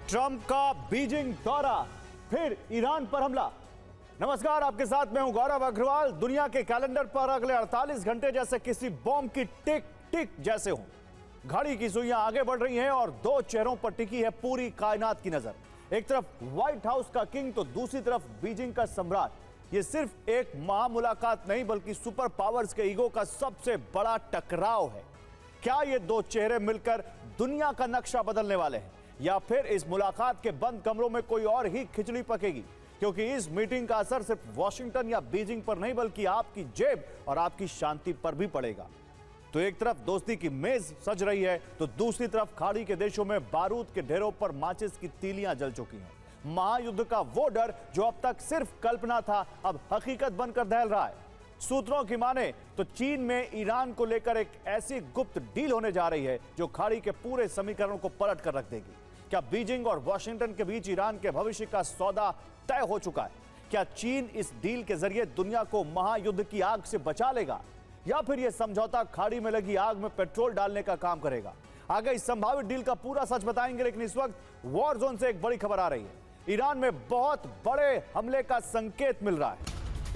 Trump का Beijing दौरा, फिर ईरान पर हमला। नमस्कार, आपके साथ मैं हूं गौरव अग्रवाल। दुनिया के कैलेंडर पर अगले 48 घंटे जैसे किसी बॉम्ब की टिक टिक जैसे हों। घड़ी की सुइयां आगे बढ़ रही हैं और दो चेहरों पर टिकी है पूरी कायनात की नजर। एक तरफ व्हाइट हाउस का किंग तो दूसरी तरफ बीजिंग का सम्राट। यह सिर्फ एक महामुलाकात नहीं बल्कि सुपर पावर्स के ईगो का सबसे बड़ा टकराव है। क्या ये दो चेहरे मिलकर दुनिया का नक्शा बदलने वाले हैं या फिर इस मुलाकात के बंद कमरों में कोई और ही खिचड़ी पकेगी? क्योंकि इस मीटिंग का असर सिर्फ वॉशिंगटन या बीजिंग पर नहीं बल्कि आपकी जेब और आपकी शांति पर भी पड़ेगा। तो एक तरफ दोस्ती की मेज सज रही है तो दूसरी तरफ खाड़ी के देशों में बारूद के ढेरों पर माचिस की तीलियां जल चुकी हैं। महायुद्ध का वो डर जो अब तक सिर्फ कल्पना था अब हकीकत बनकर दहल रहा है। सूत्रों की माने तो चीन में ईरान को लेकर एक ऐसी गुप्त डील होने जा रही है जो खाड़ी के पूरे समीकरणों को पलट कर रख देगी। क्या बीजिंग और वॉशिंगटन के बीच ईरान के भविष्य का सौदा तय हो चुका है? क्या चीन इस डील के जरिए दुनिया को महायुद्ध की आग से बचा लेगा या फिर यह समझौता खाड़ी में लगी आग में पेट्रोल डालने का काम करेगा? आगे इस संभावित डील का पूरा सच बताएंगे, लेकिन इस वक्त वॉर जोन से एक बड़ी खबर आ रही है। ईरान में बहुत बड़े हमले का संकेत मिल रहा है।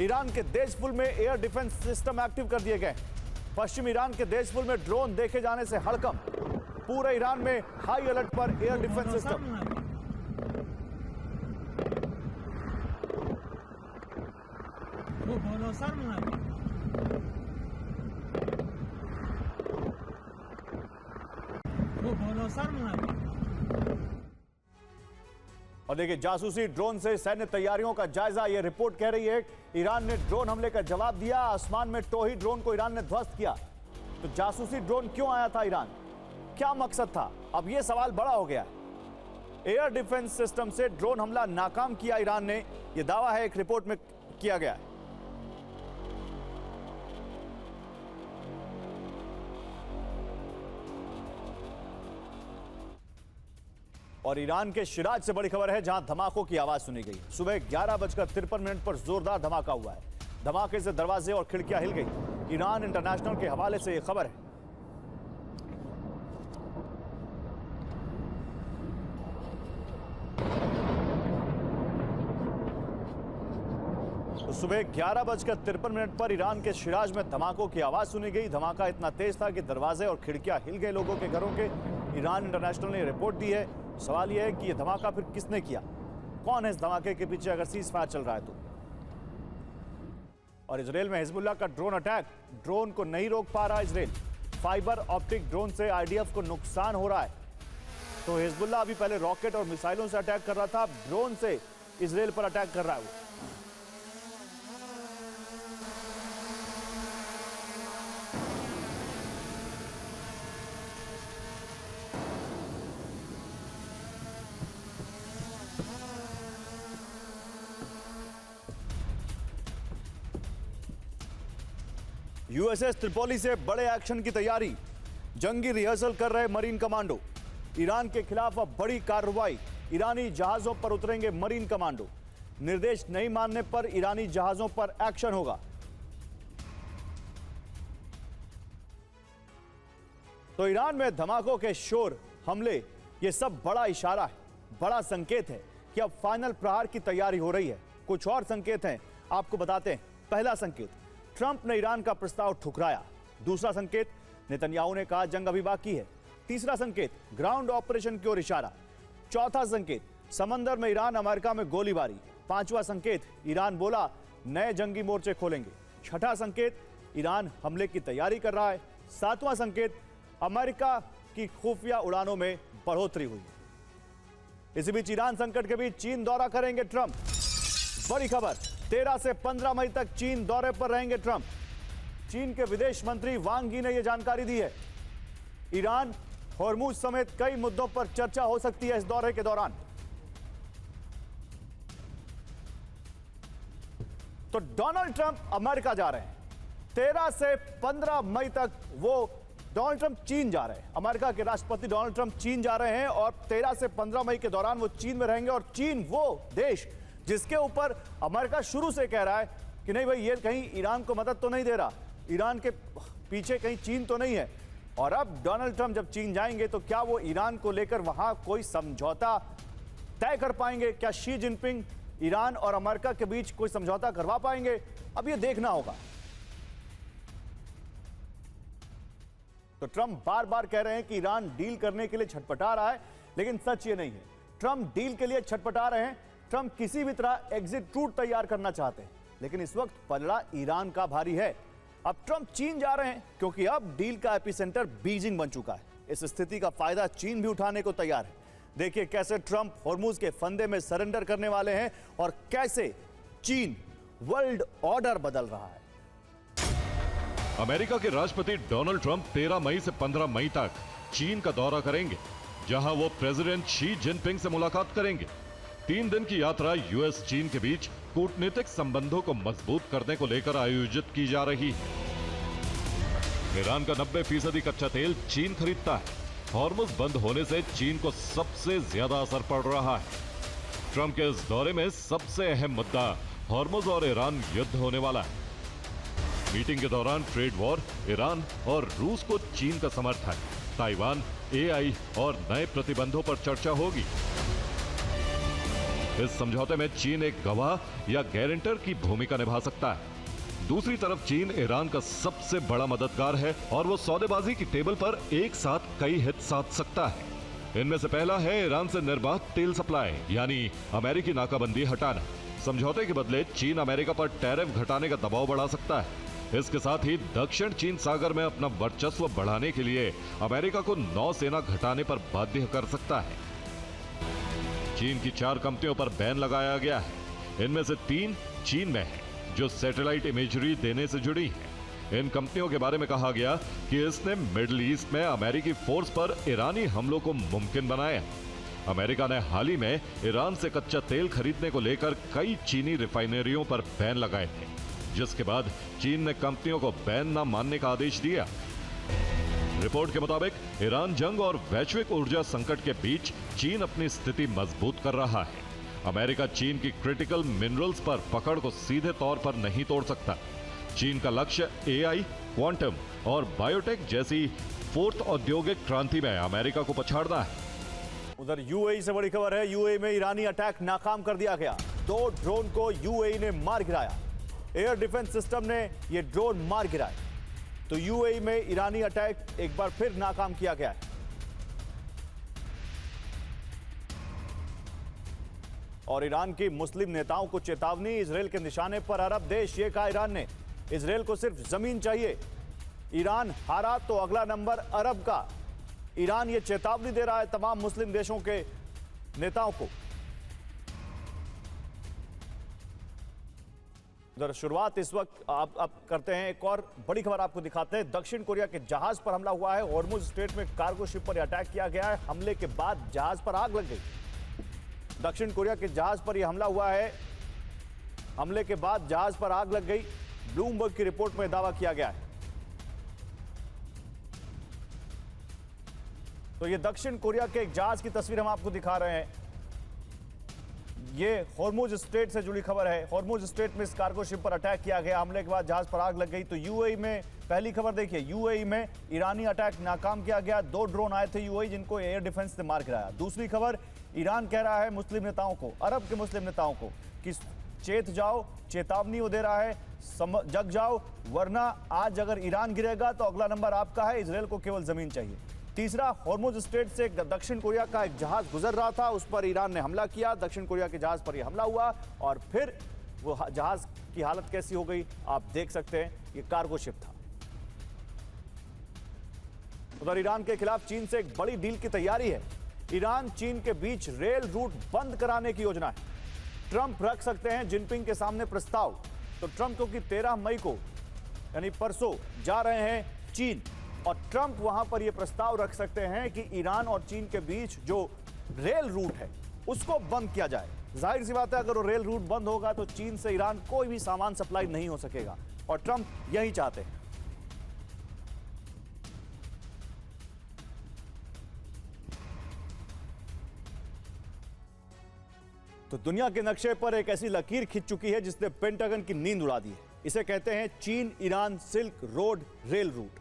ईरान के देशपुल में एयर डिफेंस सिस्टम एक्टिव कर दिए गए। पश्चिम ईरान के देशपुल में ड्रोन देखे जाने से हड़कंप। पूरे ईरान में हाई अलर्ट पर एयर डिफेंस सिस्टम। और देखिए, जासूसी ड्रोन से सैन्य तैयारियों का जायजा। यह रिपोर्ट कह रही है ईरान ने ड्रोन हमले का जवाब दिया। आसमान में टोही ड्रोन को ईरान ने ध्वस्त किया। तो जासूसी ड्रोन क्यों आया था ईरान? क्या मकसद था? अब यह सवाल बड़ा हो गया है। एयर डिफेंस सिस्टम से ड्रोन हमला नाकाम किया ईरान ने, यह दावा है एक रिपोर्ट में किया गया है। और ईरान के शिराज से बड़ी खबर है जहां धमाकों की आवाज सुनी गई। सुबह 11:53 पर जोरदार धमाका हुआ है। धमाके से दरवाजे और खिड़कियां हिल गई। ईरान इंटरनेशनल के हवाले से यह खबर है। तो सुबह 11:53 पर ईरान के शिराज में धमाकों की आवाज सुनी गई। धमाका इतना तेज था कि दरवाजे और खिड़कियां हिल गए लोगों के घरों के। ईरान इंटरनेशनल ने रिपोर्ट दी है। सवाल यह है कि यह धमाका फिर किसने किया? कौन है इस धमाके के पीछे अगर सीज फायर चल रहा है तो? और इजराइल में हिजबुल्लाह का ड्रोन अटैक। ड्रोन को नहीं रोक पा रहा इजराइल। फाइबर ऑप्टिक ड्रोन से आईडीएफ को नुकसान हो रहा है। तो हिजबुल्लाह अभी पहले रॉकेट और मिसाइलों से अटैक कर रहा था, ड्रोन से इजराइल पर अटैक कर रहा है। यूएसएस त्रिपोली से बड़े एक्शन की तैयारी। जंगी रिहर्सल कर रहे मरीन कमांडो। ईरान के खिलाफ अब बड़ी कार्रवाई। ईरानी जहाजों पर उतरेंगे मरीन कमांडो। निर्देश नहीं मानने पर ईरानी जहाजों पर एक्शन होगा। तो ईरान में धमाकों के शोर, हमले, यह सब बड़ा इशारा है, बड़ा संकेत है कि अब फाइनल प्रहार की तैयारी हो रही है। कुछ और संकेत हैं, आपको बताते हैं। पहला संकेत, ट्रंप ने ईरान का प्रस्ताव ठुकराया। दूसरा संकेत, नेतन्याहू ने कहा जंग अभी बाकी है। तीसरा संकेत, ग्राउंड ऑपरेशन की ओर इशारा। चौथा संकेत, समंदर में ईरान अमेरिका में गोलीबारी। पांचवा संकेत, ईरान बोला नए जंगी मोर्चे खोलेंगे। छठा संकेत, ईरान हमले की तैयारी कर रहा है। सातवां संकेत, अमेरिका की खुफिया उड़ानों में बढ़ोतरी हुई। इसी बीच ईरान संकट के बीच चीन दौरा करेंगे ट्रंप। बड़ी खबर, 13 से 15 मई तक चीन दौरे पर रहेंगे ट्रंप। चीन के विदेश मंत्री वांग यी ने यह जानकारी दी है। ईरान, हॉर्मुज समेत कई मुद्दों पर चर्चा हो सकती है इस दौरे के दौरान। तो डोनाल्ड ट्रंप अमेरिका जा रहे हैं। 13 से 15 मई तक वो डोनाल्ड ट्रंप चीन जा रहे हैं। अमेरिका के राष्ट्रपति डोनाल्ड ट्रंप चीन जा रहे हैं और 13 से 15 मई के दौरान वो चीन में रहेंगे। और चीन वो देश जिसके ऊपर अमेरिका शुरू से कह रहा है कि नहीं भाई, ये कहीं ईरान को मदद तो नहीं दे रहा, ईरान के पीछे कहीं चीन तो नहीं है। और अब डोनाल्ड ट्रंप जब चीन जाएंगे तो क्या वो ईरान को लेकर वहां कोई समझौता तय कर पाएंगे? क्या शी जिनपिंग ईरान और अमेरिका के बीच कोई समझौता करवा पाएंगे? अब यह देखना होगा। तो ट्रंप बार बार कह रहे हैं कि ईरान डील करने के लिए छटपटा रहा है, लेकिन सच ये नहीं है। ट्रंप डील के लिए छटपटा रहे हैं। ट्रंप किसी भी तरह एग्जिट रूट तैयार करना चाहते हैं, लेकिन इस वक्त पलड़ा ईरान का भारी है। अब ट्रंप चीन जा रहे हैं, क्योंकि अब डील का एपिसेंटर बीजिंग बन चुका है। इस स्थिति का फायदा चीन भी उठाने को तैयार है। देखिए कैसे ट्रंप हॉर्मुज के फंदे में सरेंडर करने वाले हैं और कैसे चीन वर्ल्ड ऑर्डर बदल रहा है। अमेरिका के राष्ट्रपति डोनाल्ड ट्रंप 13 मई से 15 मई तक चीन का दौरा करेंगे, जहां वो प्रेसिडेंट शी जिनपिंग से मुलाकात करेंगे। 3 दिन की यात्रा यूएस चीन के बीच कूटनीतिक संबंधों को मजबूत करने को लेकर आयोजित की जा रही है। ईरान का 90% कच्चा तेल चीन खरीदता है। हॉर्मुज बंद होने से चीन को सबसे ज्यादा असर पड़ रहा है। ट्रंप के इस दौरे में सबसे अहम मुद्दा हॉर्मुज और ईरान युद्ध होने वाला है। मीटिंग के दौरान ट्रेड वॉर, ईरान और रूस को चीन का समर्थन, ताइवान, एआई और नए प्रतिबंधों पर चर्चा होगी। इस समझौते में चीन एक गवाह या गारंटर की भूमिका निभा सकता है। दूसरी तरफ चीन ईरान का सबसे बड़ा मददगार है और वो सौदेबाजी की टेबल पर एक साथ कई हित साध सकता है। इनमें से पहला है ईरान से निर्बाध तेल सप्लाई, यानी अमेरिकी नाकाबंदी हटाना। समझौते के बदले चीन अमेरिका पर टैरिफ घटाने का दबाव बढ़ा सकता है। इसके साथ ही दक्षिण चीन सागर में अपना वर्चस्व बढ़ाने के लिए अमेरिका को नौसेना घटाने पर बाध्य कर सकता है। चीन की 4 कंपनियों पर बैन लगाया गया है। इनमें से 3 चीन में है, जो सैटेलाइट इमेजरी देने से जुड़ी है। इन कंपनियों के बारे में कहा गया कि इसने मिडिल ईस्ट में अमेरिकी फोर्स पर ईरानी हमलों को मुमकिन बनाया। अमेरिका ने हाल ही में ईरान से कच्चा तेल खरीदने को लेकर कई चीनी रिफाइनरियों पर बैन लगाए थे, जिसके बाद चीन ने कंपनियों को बैन न मानने का आदेश दिया। रिपोर्ट के मुताबिक ईरान जंग और वैश्विक ऊर्जा संकट के बीच चीन अपनी स्थिति मजबूत कर रहा है। अमेरिका चीन की क्रिटिकल मिनरल्स पर पकड़ को सीधे तौर पर नहीं तोड़ सकता। चीन का लक्ष्य एआई, क्वांटम और बायोटेक जैसी 4th औद्योगिक क्रांति में अमेरिका को पछाड़ना है। उधर यूएई से बड़ी खबर है। यूएई में ईरानी अटैक नाकाम कर दिया गया। 2 ड्रोन को यूएई ने मार गिराया। एयर डिफेंस सिस्टम ने यह ड्रोन मार गिराए। तो यूएई में ईरानी अटैक एक बार फिर नाकाम किया गया है। और ईरान की मुस्लिम नेताओं को चेतावनी। इजराइल के निशाने पर अरब देश। ये कहा ईरान ने, इजराइल को सिर्फ जमीन चाहिए। ईरान हारा तो अगला नंबर अरब का। ईरान ये चेतावनी दे रहा है तमाम मुस्लिम देशों के नेताओं को। उधर शुरुआत इस वक्त आप करते हैं। एक और बड़ी खबर आपको दिखाते हैं। दक्षिण कोरिया के जहाज पर हमला हुआ है। हॉर्मुज स्ट्रेट में कार्गो शिप पर अटैक किया गया है। हमले के बाद जहाज पर आग लग गई। दक्षिण कोरिया के जहाज पर यह हमला हुआ है। हमले के बाद जहाज पर आग लग गई। ब्लूमबर्ग की रिपोर्ट में दावा किया गया है। तो यह दक्षिण कोरिया के एक जहाज की तस्वीर हम आपको दिखा रहे हैं। यह हॉर्मुज स्ट्रेट से जुड़ी खबर है। हॉर्मुज स्ट्रेट में इस कार्गो शिप पर अटैक किया गया। हमले के बाद जहाज पर आग लग गई। तो यूएई में पहली खबर देखिए, यूएई में ईरानी अटैक नाकाम किया गया। 2 ड्रोन आए थे यूएई, जिनको एयर डिफेंस ने मार गिराया। दूसरी खबर, ईरान कह रहा है मुस्लिम नेताओं को, अरब के मुस्लिम नेताओं को, कि चेत जाओ, चेतावनी वो दे रहा है, जग जाओ, वरना आज अगर ईरान गिरेगा तो अगला नंबर आपका है। इजराइल को केवल जमीन चाहिए। तीसरा, हॉर्मुज स्ट्रेट से दक्षिण कोरिया का एक जहाज गुजर रहा था, उस पर ईरान ने हमला किया। दक्षिण कोरिया के जहाज पर यह हमला हुआ और फिर वो जहाज की हालत कैसी हो गई आप देख सकते हैं। ये कार्गो शिप था। उधर ईरान के खिलाफ चीन से एक बड़ी डील की तैयारी है। ईरान चीन के बीच रेल रूट बंद कराने की योजना है। ट्रंप रख सकते हैं जिनपिंग के सामने प्रस्ताव। तो ट्रंप क्योंकि 13 मई को यानी परसों जा रहे हैं चीन, और ट्रंप वहां पर यह प्रस्ताव रख सकते हैं कि ईरान और चीन के बीच जो रेल रूट है उसको बंद किया जाए। जाहिर सी बात है, अगर वो रेल रूट बंद होगा तो चीन से ईरान कोई भी सामान सप्लाई नहीं हो सकेगा, और ट्रंप यही चाहते हैं। तो दुनिया के नक्शे पर एक ऐसी लकीर खिंच चुकी है जिसने पेंटागन की नींद उड़ा दी है। इसे कहते हैं चीन Iran silk road rail route.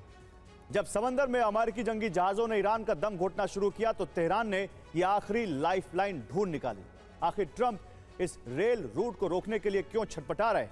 जब समंदर में अमेरिकी जंगी जहाजों ने ईरान का दम घोटना शुरू किया तो तेहरान ने यह आखिरी लाइफलाइन ढूंढ निकाली। आखिर ट्रंप इस रेल रूट को रोकने के लिए क्यों छटपटा रहे हैं?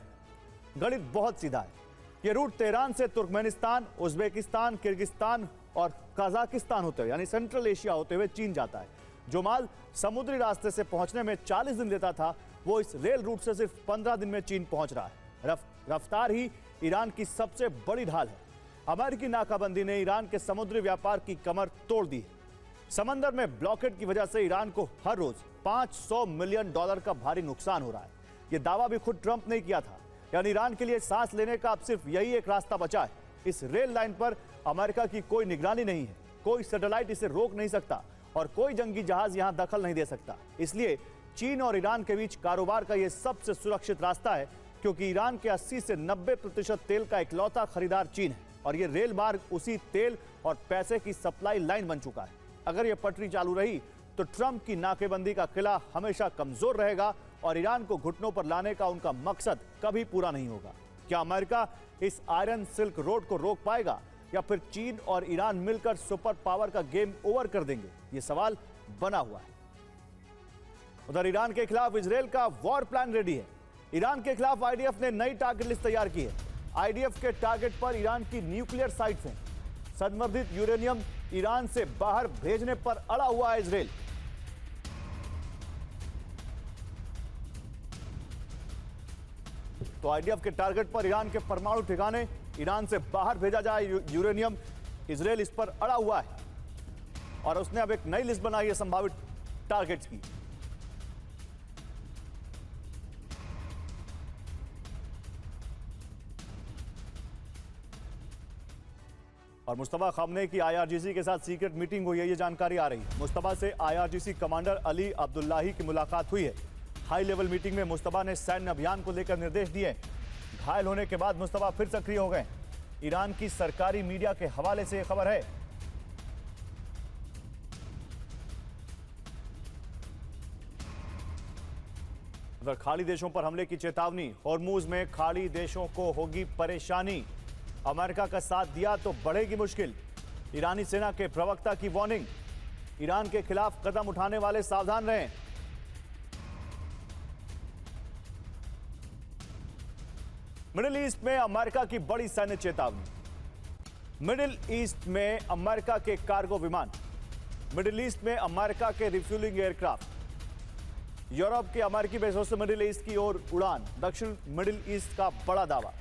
गणित बहुत सीधा है। यह रूट तेहरान से तुर्कमेनिस्तान, उज्बेकिस्तान, किर्गिस्तान और कजाकिस्तान होते हुए यानी सेंट्रल एशिया होते हुए चीन जाता है। जो माल समुद्री रास्ते से पहुंचने में 40 दिन लेता था, वो इस रेल रूट से सिर्फ 15 दिन में चीन पहुंच रहा है। रफ्तार ही ईरान की सबसे बड़ी ढाल है। अमेरिकी नाकाबंदी ने ईरान के समुद्री व्यापार की कमर तोड़ दी है। समंदर में ब्लॉकेड की वजह से ईरान को हर रोज $500 मिलियन का भारी नुकसान हो रहा है। यह दावा भी खुद ट्रंप ने किया था। यानी ईरान के लिए सांस लेने का अब सिर्फ यही एक रास्ता बचा है। इस रेल लाइन पर अमेरिका की कोई निगरानी नहीं है, कोई सैटेलाइट इसे रोक नहीं सकता और कोई जंगी जहाज यहां दखल नहीं दे सकता। इसलिए चीन और ईरान के बीच कारोबार का यह सबसे सुरक्षित रास्ता है, क्योंकि ईरान के 80 से 90% तेल का इकलौता खरीदार चीन है और यह रेल मार्ग उसी तेल और पैसे की सप्लाई लाइन बन चुका है। अगर यह पटरी चालू रही तो ट्रंप की नाकेबंदी का किला हमेशा कमजोर रहेगा और ईरान को घुटनों पर लाने का उनका मकसद कभी पूरा नहीं होगा। क्या अमेरिका इस आयरन सिल्क रोड को रोक पाएगा या फिर चीन और ईरान मिलकर सुपर पावर का गेम ओवर कर देंगे? ये सवाल बना हुआ है। उधर ईरान के खिलाफ इजरायल का वॉर प्लान रेडी है। ईरान के खिलाफ आईडीएफ ने नई टारगेट लिस्ट तैयार की है। आईडीएफ के टारगेट पर ईरान की न्यूक्लियर साइट्स हैं। संवर्धित यूरेनियम ईरान से बाहर भेजने पर अड़ा हुआ है इजरायल। तो आईडीएफ के टारगेट पर ईरान के परमाणु ठिकाने, ईरान से बाहर भेजा जाए यूरेनियम, इजरायल इस पर अड़ा हुआ है और उसने अब एक नई लिस्ट बनाई है संभावित टारगेट्स की। और मुस्तफा खामने की आईआरजीसी के साथ सीक्रेट मीटिंग हुई है, ये जानकारी आ रही है। मुस्तफा से आईआरजीसी कमांडर अली अब्दुल्लाही की मुलाकात हुई है। हाई लेवल मीटिंग में मुस्तफा ने सैन्य अभियान को लेकर निर्देश दिए। घायल होने के बाद मुस्तफा फिर सक्रिय हो गए। ईरान की सरकारी मीडिया के हवाले से यह खबर है। उधर खाड़ी देशों पर हमले की चेतावनी। हॉर्मूज में खाड़ी देशों को होगी परेशानी। अमेरिका का साथ दिया तो बढ़ेगी मुश्किल। ईरानी सेना के प्रवक्ता की वार्निंग। ईरान के खिलाफ कदम उठाने वाले सावधान रहें। मिडिल ईस्ट में अमेरिका की बड़ी सैन्य चेतावनी। मिडिल ईस्ट में अमेरिका के कार्गो विमान, मिडिल ईस्ट में अमेरिका के रिफ्यूलिंग एयरक्राफ्ट, यूरोप के अमेरिकी बेसों से मिडिल ईस्ट की ओर उड़ान, दक्षिण मिडिल ईस्ट का बड़ा दावा।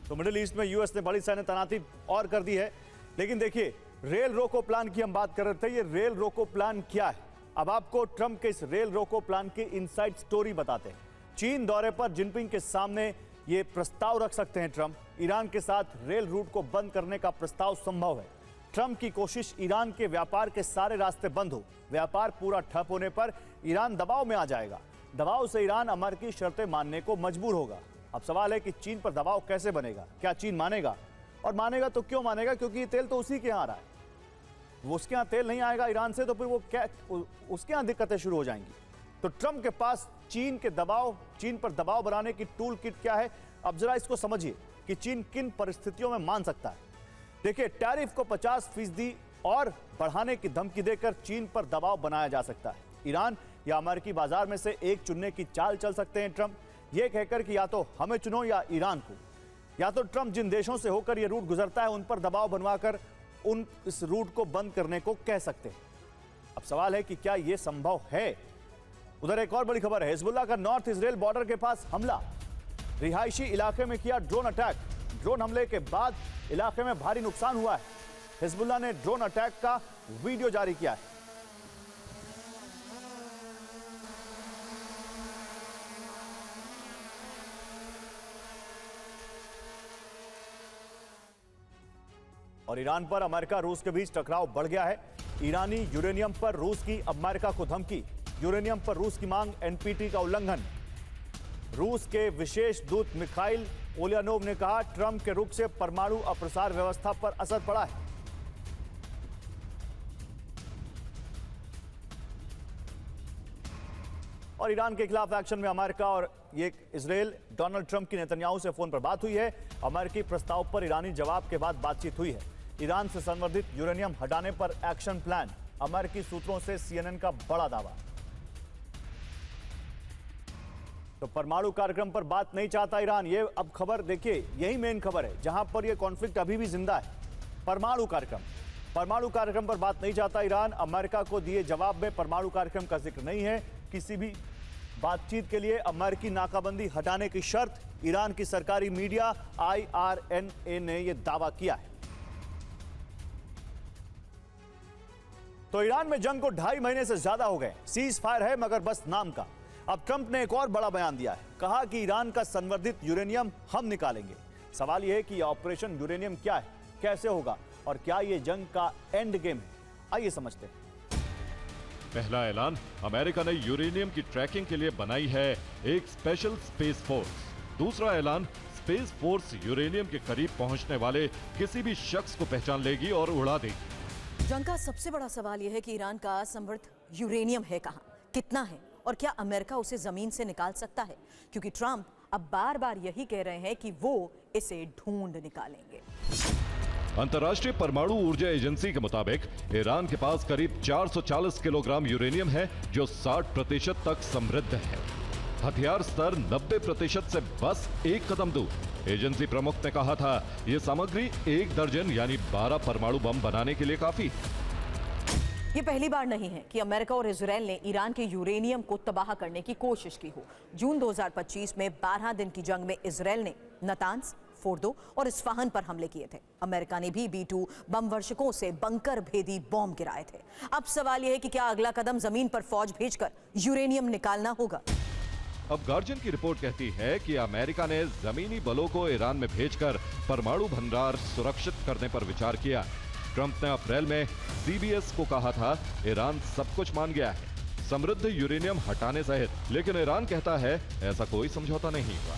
तो मिडिल ईस्ट में यूएस ने बड़ी सैन्य तैनाती और कर दी है। लेकिन देखिए, रेल रोको प्लान की हम बात कर रहे थे। ये रेल रोको प्लान क्या है? अब आपको ट्रंप के इस रेल रोको प्लान की इनसाइड स्टोरी बताते हैं। चीन दौरे पर जिनपिंग के सामने ये प्रस्ताव रख सकते हैं ट्रंप। ईरान के साथ रेल रूट को बंद करने का प्रस्ताव संभव है। ट्रंप की कोशिश ईरान के व्यापार के सारे रास्ते बंद हो। व्यापार पूरा ठप होने पर ईरान दबाव में आ जाएगा। दबाव से ईरान अमेरिकी शर्तें मानने को मजबूर होगा। अब सवाल है कि चीन पर दबाव कैसे बनेगा? क्या चीन मानेगा? और मानेगा तो क्यों मानेगा? क्योंकि ये तेल तो उसी के यहाँ आ रहा है। वो उसके यहाँ तेल नहीं आएगा ईरान से, तो फिर वो क्या उसके यहाँ दिक्कतें शुरू हो जाएंगी। तो ट्रंप के पास चीन पर दबाव बनाने की टूल किट क्या है? अब जरा इसको समझिए कि चीन किन परिस्थितियों में मान सकता है। देखिए, टैरिफ को 50% और बढ़ाने की धमकी देकर चीन पर दबाव बनाया जा सकता है। ईरान या अमेरिकी बाजार में से एक चुनने की चाल चल सकते हैं ट्रंप, ये कहकर कि या तो हमें चुनो या ईरान को। या तो ट्रंप जिन देशों से होकर यह रूट गुजरता है उन पर दबाव बनवाकर इस रूट को बंद करने को कह सकते हैं। अब सवाल है कि क्या यह संभव है? उधर एक और बड़ी खबर है। हिजबुल्लाह का नॉर्थ इजराइल बॉर्डर के पास हमला। रिहायशी इलाके में किया ड्रोन अटैक। ड्रोन हमले के बाद इलाके में भारी नुकसान हुआ है। हिजबुल्लाह ने ड्रोन अटैक का वीडियो जारी किया है। और ईरान पर अमेरिका रूस के बीच टकराव बढ़ गया है। ईरानी यूरेनियम पर रूस की अमेरिका को धमकी। यूरेनियम पर रूस की मांग, एनपीटी का उल्लंघन। रूस के विशेष दूत मिखाइल ओलियानोव ने कहा, ट्रंप के रुख से परमाणु अप्रसार व्यवस्था पर असर पड़ा है। और ईरान के खिलाफ एक्शन में अमेरिका और ये इजरायल, डोनाल्ड ट्रंप की नेतन्याहू से फोन पर बात हुई है। अमेरिकी प्रस्ताव पर ईरानी जवाब के बाद बातचीत हुई है। ईरान से संवर्धित यूरेनियम हटाने पर एक्शन प्लान, अमेरिकी सूत्रों से CNN का बड़ा दावा। तो परमाणु कार्यक्रम पर बात नहीं चाहता ईरान, ये अब खबर देखिए, यही मेन खबर है जहां पर यह कॉन्फ्लिक्ट अभी भी जिंदा है। परमाणु कार्यक्रम पर बात नहीं चाहता ईरान। अमेरिका को दिए जवाब में परमाणु कार्यक्रम का जिक्र नहीं है। किसी भी बातचीत के लिए अमेरिकी नाकाबंदी हटाने की शर्त, ईरान की सरकारी मीडिया IRNA ने यह दावा किया है। तो ईरान में जंग को 2.5 महीने से ज्यादा हो गए। सीज फायर है मगर बस नाम का। अब ट्रंप ने एक और बड़ा बयान दिया है, कहा कि ईरान का संवर्धित यूरेनियम हम निकालेंगे। सवाल यह है कि यह ऑपरेशन यूरेनियम क्या है, कैसे होगा और क्या यह जंग का एंड गेम है? आइए समझते हैं। पहला ऐलान, अमेरिका ने यूरेनियम की ट्रैकिंग के लिए बनाई है एक स्पेशल स्पेस फोर्स। दूसरा ऐलान, स्पेस फोर्स यूरेनियम के करीब पहुंचने वाले किसी भी शख्स को पहचान लेगी और उड़ा देगी। जंग का सबसे बड़ा सवाल यह है कि ईरान का समृद्ध यूरेनियम है कहां, कितना है और क्या अमेरिका उसे जमीन से निकाल सकता है? क्योंकि ट्रंप अब बार बार यही कह रहे हैं कि वो इसे ढूंढ निकालेंगे। अंतर्राष्ट्रीय परमाणु ऊर्जा एजेंसी के मुताबिक ईरान के पास करीब 440 किलोग्राम यूरेनियम है, जो 60% तक समृद्ध है। हथियार स्तर 90% से बस एक कदम दूर। एजेंसी प्रमुख ने कहा था, यह सामग्री 1 दर्जन यानी 12 परमाणु बम बनाने के लिए काफी। ये पहली बार नहीं है कि अमेरिका और इजरायल ने ईरान के यूरेनियम को तबाह करने की कोशिश की हो। जून 2025 में 12 दिन की जंग में इजरायल ने नतान्स, फोर्दो और इस्फहान पर हमले किए थे। अमेरिका ने भी B-2 बम वर्षकों से बंकर भेदी बॉम्ब गिराए थे। अब सवाल यह है कि क्या अगला कदम जमीन पर फौज भेजकर यूरेनियम निकालना होगा? अब गार्जियन की रिपोर्ट कहती है कि अमेरिका ने जमीनी बलों को ईरान में भेजकर परमाणु भंडार सुरक्षित करने पर विचार किया। ट्रंप ने अप्रैल में CBS को कहा था, ईरान सब कुछ मान गया है, समृद्ध यूरेनियम हटाने सहित। लेकिन ईरान कहता है ऐसा कोई समझौता नहीं हुआ।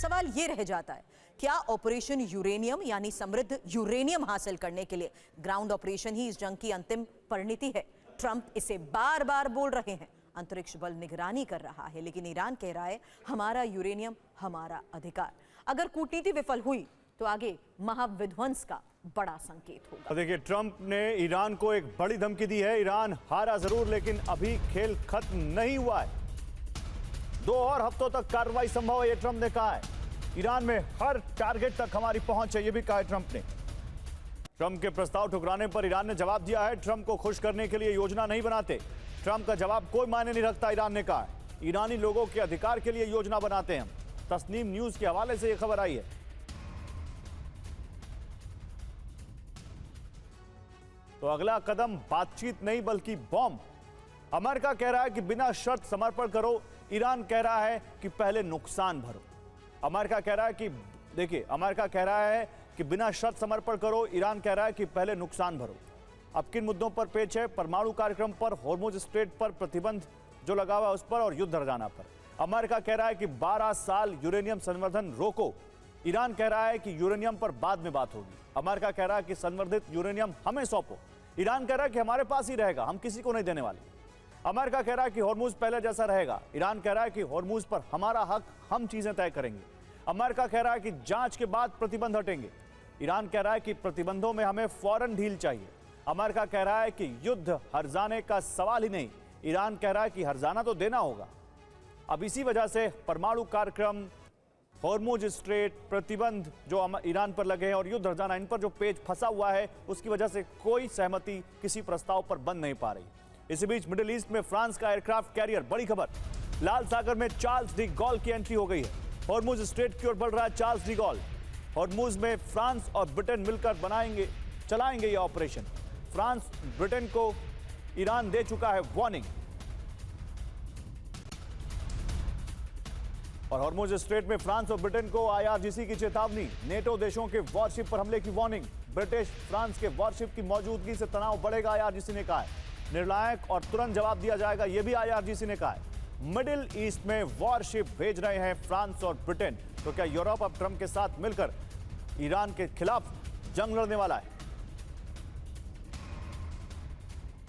सवाल ये रह जाता है, क्या ऑपरेशन यूरेनियम यानी समृद्ध यूरेनियम हासिल करने के लिए ग्राउंड ऑपरेशन ही इस जंग की अंतिम परिणति है? ट्रंप इसे बार बार बोल रहे हैं। अंतरिक्ष बल निगरानी कर रहा है, लेकिन ईरान कह रहा है हमारा यूरेनियम हमारा अधिकार। अगर कूटनीति विफल हुई तो आगे महाविध्वंस का बड़ा संकेत होगा। देखिए, ट्रंप ने ईरान को एक बड़ी धमकी दी है। ईरान हारा जरूर, लेकिन अभी खेल खत्म नहीं हुआ है। 2 और हफ्तों तक कार्रवाई संभव है, ये ट्रंप ने कहा है। ईरान में हर टारगेट तक हमारी पहुंच है, ये भी कहा है ट्रंप ने। ट्रंप के प्रस्ताव ठुकराने पर ईरान ने जवाब दिया है, ट्रंप को खुश करने के लिए योजना नहीं बनाते। ट्रंप का जवाब कोई मायने नहीं रखता, ईरान ने कहा। ईरानी लोगों के अधिकार के लिए योजना बनाते हैं। तस्नीम न्यूज के हवाले से यह खबर आई है। तो अगला कदम बातचीत नहीं बल्कि बॉम्ब। अमेरिका कह रहा है कि बिना शर्त समर्पण करो, ईरान कह रहा है कि पहले नुकसान भरो। अमेरिका कह रहा है कि देखिए, अमेरिका कह रहा है कि बिना शर्त समर्पण करो, ईरान कह रहा है कि पहले नुकसान भरो। अब किन मुद्दों पर पेच है? परमाणु कार्यक्रम पर, हॉर्मुज स्ट्रेट पर प्रतिबंध जो लगा हुआ है उस पर, और युद्ध हर्जाना पर। अमेरिका कह रहा है कि 12 साल यूरेनियम संवर्धन रोको। ईरान कह रहा है कि यूरेनियम पर बाद में बात होगी। अमेरिका कह रहा है कि संवर्धित यूरेनियम हमें सौंपो। ईरान कह रहा है कि हमारे पास ही रहेगा, हम किसी को नहीं देने वाले। अमेरिका कह रहा है कि हॉर्मुज पहले जैसा रहेगा। ईरान कह रहा है कि हॉर्मुज पर हमारा हक, हम चीजें तय करेंगे। अमेरिका कह रहा है कि जांच के बाद प्रतिबंध हटेंगे। ईरान कह रहा है कि प्रतिबंधों में हमें फौरन ढील चाहिए। अमेरिका कह रहा है कि युद्ध हर्जाने का सवाल ही नहीं। ईरान कह रहा है कि हर्जाना तो देना होगा। अब इसी वजह से परमाणु कार्यक्रम, हॉर्मुज स्ट्रेट, प्रतिबंध जो ईरान पर लगे हैं और युद्ध हर्जाना, इन पर जो पेच फंसा हुआ है, उसकी वजह से कोई सहमति किसी प्रस्ताव पर बन नहीं पा रही। इसी बीच मिडिल ईस्ट में फ्रांस का एयरक्राफ्ट कैरियर, बड़ी खबर, लाल सागर में चार्ल्स डी गॉल की एंट्री हो गई है। हॉर्मुज स्ट्रेट की ओर बढ़ रहा है चार्ल्स डी गॉल। हॉर्मुज में फ्रांस और ब्रिटेन मिलकर चलाएंगे यह ऑपरेशन। फ्रांस ब्रिटेन को ईरान दे चुका है वार्निंग। और हॉर्मुज स्ट्रेट में फ्रांस और ब्रिटेन को IRGC की चेतावनी। नेटो देशों के वॉरशिप पर हमले की वार्निंग। ब्रिटिश फ्रांस के वॉरशिप की मौजूदगी से तनाव बढ़ेगा, IRGC ने कहा है। निर्णायक और तुरंत जवाब दिया जाएगा, यह भी IRGC ने कहा है। मिडिल ईस्ट में वॉरशिप भेज रहे हैं फ्रांस और ब्रिटेन। तो क्या यूरोप अब ट्रंप के साथ मिलकर ईरान के खिलाफ जंग लड़ने वाला है?